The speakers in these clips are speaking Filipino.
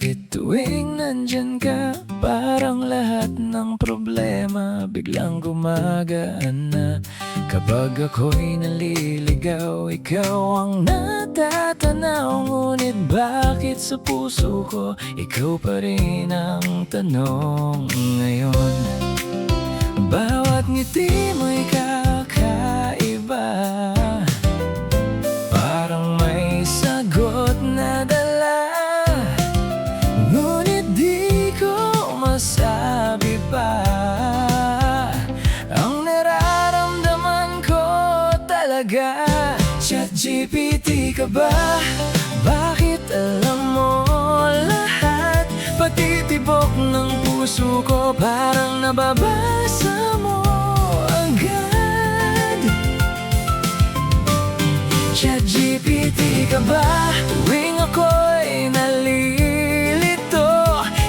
Bakit tuwing nandyan ka, parang lahat ng problema biglang gumagaan na? Kapag ako'y naliligaw, ikaw ang natatanaw. Ngunit bakit sa puso ko, ikaw pa rin ang tanong ngayon? Bawat ngiti mo'y kakaiba, parang may sagot na dala. Ngunit di ko masabi pa ang nararamdaman ko talaga. ChatGPT ka ba? Bakit alam mo lahat? Pati tibok ng puso ko parang nababasa mo agad. ChatGPT ka ba? Tuwing ako'y nalilito,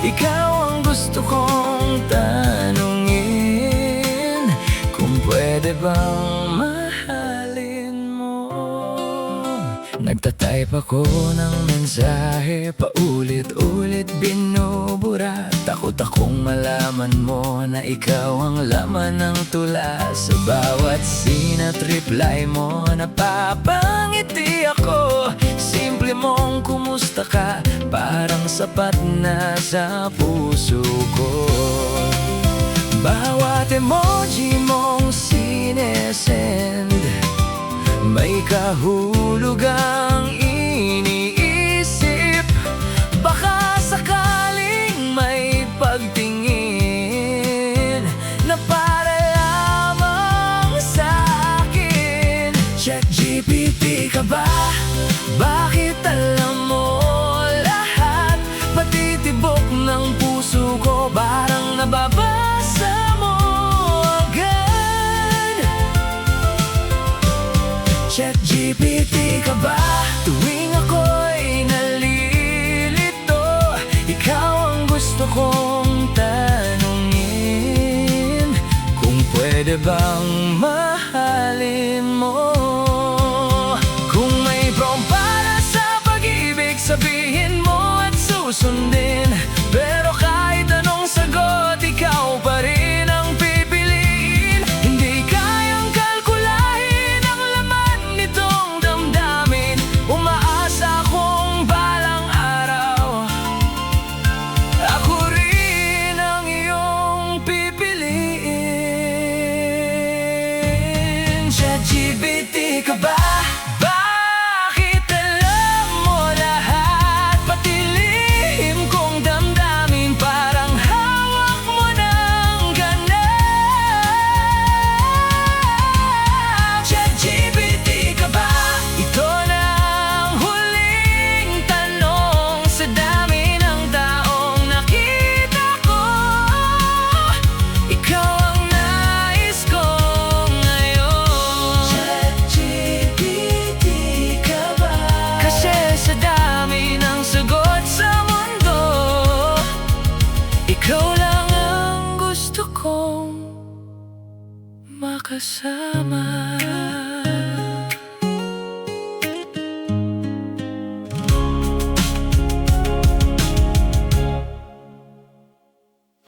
ikaw ang gusto kong tanungin, kung pwede bang mahalin mo. Nagtatype ako ng mensahe, paulit-ulit binubura. Takot akong malaman mo na ikaw ang laman ng tula. Sa bawat sinat reply mo, napapangiti ako. Simple mong kumusta ka, parang sapat na sa puso ko. Bawat emoji mong sinesend, may kahulugang iniisip. Baka sakaling may pagtingin na para lamang sa akin. ChatGPT ka ba? Bakit alam mo lahat? Pati tibok ng puso ko parang nababasa mo agad. ChatGPT ka ba? Tuwing ako'y nalilito, ikaw ang gusto kong tanungin, kung pwede bang mahalin mo. Kung may prompt para sa pag-ibig, sabihin mo at susundin. Pero kahit anong sagot, ikaw pa rin ang pipiliin. Hindi kayang kalkulahin ang laman nitong damdamin. Umaasa akong balang araw ako rin ang iyong pipiliin. ChatGPT ka ba? Bakit alam mo lahat? Pati lihim kong damdamin parang hawak mo ng ganap. ChatGPT ka ba? Ito na ang huling tanong sa dami ng taong nakita ko. Ikaw ang nais ko ngayon. ChatGPT ka ba? Kasi sa dami ng sagot sa mundo, ikaw lang ang gusto kong makasama.